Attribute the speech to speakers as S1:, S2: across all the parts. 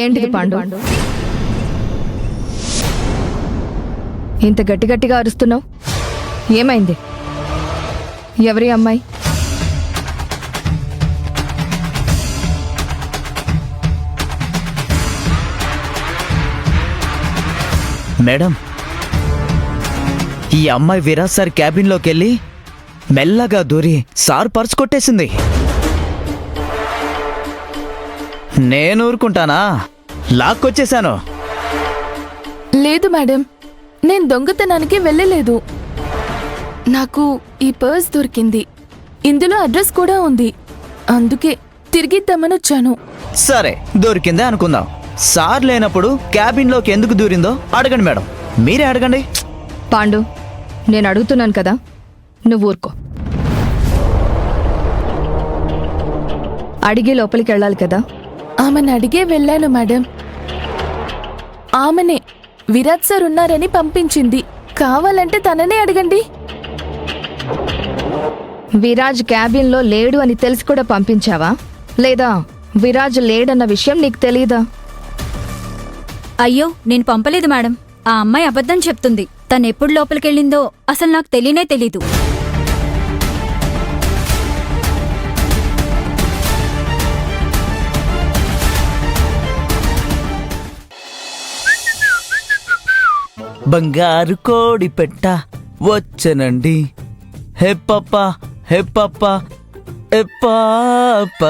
S1: ఏంటిది పాండు? ఇంత గట్టి గట్టిగా అరుస్తున్నావు, ఏమైంది? ఎవరి అమ్మాయి?
S2: మేడం, ఈ అమ్మాయి విరాజ్ సార్ క్యాబిన్లోకి వెళ్ళి మెల్లగా దూరి సార్ పర్స్ కొట్టేసింది. నేను ఊరుకుంటానా? లాక్కొచ్చేశాను.
S3: లేదు మేడం, నేను దొంగతనానికి వెళ్ళలేదు. నాకు ఈ పర్స్ దొరికింది, ఇందులో అడ్రస్ కూడా ఉంది, అందుకే తిరిగిద్దామని వచ్చాను.
S2: సరే, దొరికిందే అనుకుందాం. సార్ లేనప్పుడు క్యాబిన్లోకి ఎందుకు దూరిందో అడగండి మేడం, మీరే అడగండి.
S1: పాండు, నేను అడుగుతున్నాను కదా, నువ్వు ఊరుకో. అడిగి లోపలికి వెళ్ళాలి కదా.
S3: ఆమెను అడిగే వెళ్ళాను మేడం. ఆమెనే విరాట్ సార్ ఉన్నారని పంపించింది. కావాలంటే తననే అడగండి.
S1: విరాజ్ క్యాబిన్లో లేడు అని తెలిసి కూడా పంపించావా? లేదా విరాజ్ లేడన్న విషయం నీకు తెలీదా?
S4: అయ్యో, నేను పంపలేదు మేడం. ఆ అమ్మాయి అబద్ధం చెప్తుంది. తనెప్పుడు లోపలికెళ్ళిందో అసలు నాకు తెలియనే తెలీదు.
S2: బంగారు కోడి పెట్ట వచ్చనండి, హెప్పప్ప హెప్పప్ప ఎప్పాప.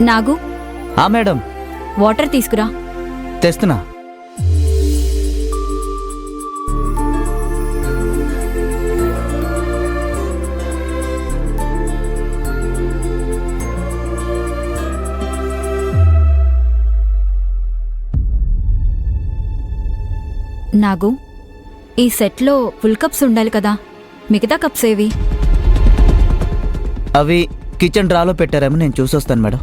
S4: నాగు,
S2: ఆ మేడం,
S4: వాటర్ తీసుకురా.
S2: తెస్తున్నా.
S4: నాగు, ఈ సెట్లో ఫుల్ కప్స్ ఉండాలి కదా, మిగతా కప్స్ ఏవి?
S2: అవి కిచెన్ డ్రాలో పెట్టారేమో, నేను చూసొస్తాను మేడం.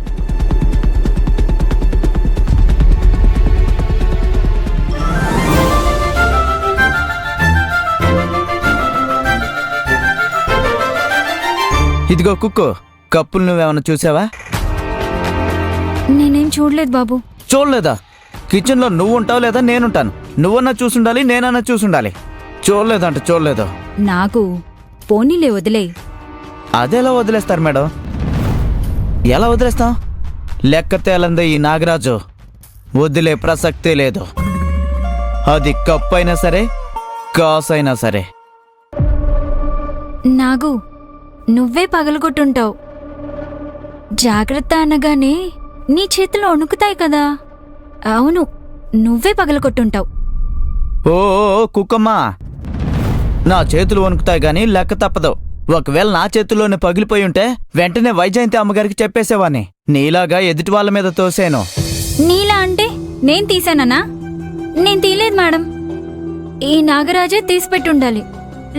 S2: ఇదిగో కుక్కు, కప్పులు నువ్వేమన్నా చూసావా?
S4: నేనేం చూడలేదు బాబు.
S2: చూడలేదా? కిచెన్లో నువ్వు ఉంటావు లేదా నేనుంటాను. నువ్వన్నా చూసుండాలి, నేనన్నా చూసుండాలి. చూడలేదంట చూడలేదు.
S4: నాగు, పోనీలే, వదిలే.
S2: అదెలా వదిలేస్తారు మేడం? ఎలా వదిలేస్తాం? లెక్క తేలందే ఈ నాగరాజు. వదిలే ప్రసక్తే లేదు. అది కప్పైనా సరే, కాసైనా సరే.
S4: నాగు, నువ్వే పగలగొట్టుంటావు. జాగ్రత్త అనగానే నీ చేతులు వణుకుతాయి కదా. అవును, నువ్వే పగలగొట్టుంటావు.
S2: ఓ కుక్కమ్మా, నా చేతులు వణుకుతాయి గాని లెక్క తప్పదు. ఒకవేళ నా చేతుల్లోనే పగిలిపోయి ఉంటే వెంటనే వైజయంతి అమ్మగారికి చెప్పేసేవాణ్ణి. నీలాగా ఎదుటి వాళ్ళ మీద తోసేను.
S4: నీలా అంటే నేను తీసానన్నా? నేను తీయలేదు మేడం. ఈ నాగరాజే తీసిపెట్టుండాలి,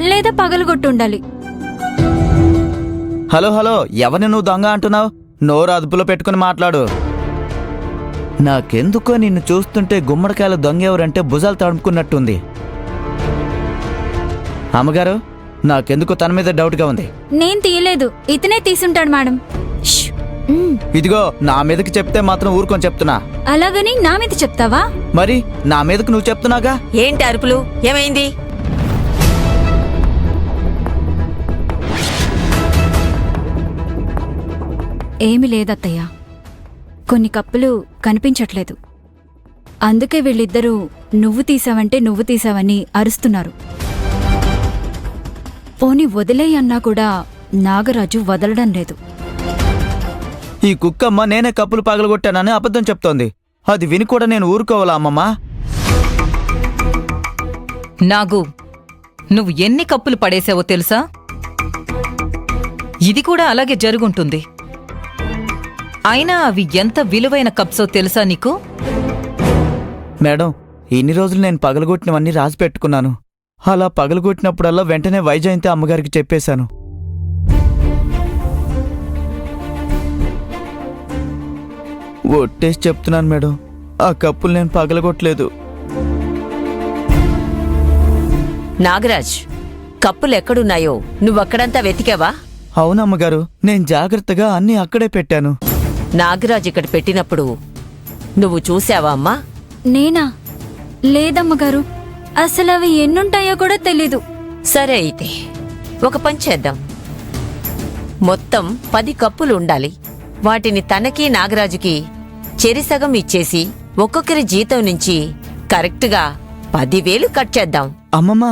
S4: లేదా పగలగొట్టుండాలి.
S2: హలో హలో, ఎవరిని నువ్వు దొంగ అంటున్నావు? నోరు అదుపులో పెట్టుకుని మాట్లాడు. నాకెందుకో నిన్ను చూస్తుంటే గుమ్మడికాయల దొంగ ఎవరంటే భుజాలు తడుపుకున్నట్టుంది. అమ్మగారు, నాకెందుకో తన మీద డౌట్గా ఉంది.
S4: నేను తీయలేదు, ఇతనే తీసుంటాడు మేడం. ష్.
S2: ఇదిగో, నా మీదకి చెప్తే మాత్రం ఊరుకొని చెప్తున్నా.
S4: అలాగని నా మీద చెప్తావా?
S2: మరి నా మీదకి నువ్వు చెప్తున్నాగా.
S5: ఏంటి అరుపులు? ఏమైంది?
S4: ఏమి లేదత్తయ్య, కొన్ని కప్పులు కనిపించట్లేదు. అందుకే వీళ్ళిద్దరూ నువ్వు తీసావంటే నువ్వు తీసావని అరుస్తున్నారు. పోని వదిలేయి అన్నా కూడా నాగరాజు వదలడం లేదు.
S2: ఈ కుక్కమ్మ నేనే కప్పులు పగలగొట్టానని అబద్ధం చెప్తోంది. అది విని కూడా నేను ఊరుకోవాలా అమ్మమ్మా?
S6: నాగు, నువ్వు ఎన్ని కప్పులు పడేశావో తెలుసా? ఇది కూడా అలాగే జరుగుంటుంది. అయినా అవి ఎంత విలువైన కప్సో తెలుసా నీకు?
S2: మేడం, ఇన్ని రోజులు నేను పగలగొట్టినవన్నీ రాసి పెట్టుకున్నాను. అలా పగలగొట్టినప్పుడల్లా వెంటనే వైజయంతి అమ్మగారికి చెప్పేశాను. ఒట్టేసి చెప్తున్నాను మేడం, ఆ కప్పులు నేను పగలగొట్టలేదు.
S5: నాగరాజ్, కప్పులెక్కడున్నాయో నువ్వక్కడంతా వెతికావా?
S2: అవునమ్మగారు, నేను జాగ్రత్తగా అన్నీ అక్కడే పెట్టాను.
S5: నాగరాజు ఇక్కడ పెట్టినప్పుడు నువ్వు చూసావా అమ్మా?
S4: నేనా? లేదమ్మగారు, అసలు అవి ఎన్నుంటాయో కూడా తెలీదు.
S5: సరే అయితే ఒక పని చేద్దాం. మొత్తం 10 కప్పులు ఉండాలి. వాటిని తనకి నాగరాజుకి చెరిసగం ఇచ్చేసి ఒక్కొక్కరి జీతం నుంచి కరెక్ట్గా 10,000 కట్ చేద్దాం.
S2: అమ్మమ్మ,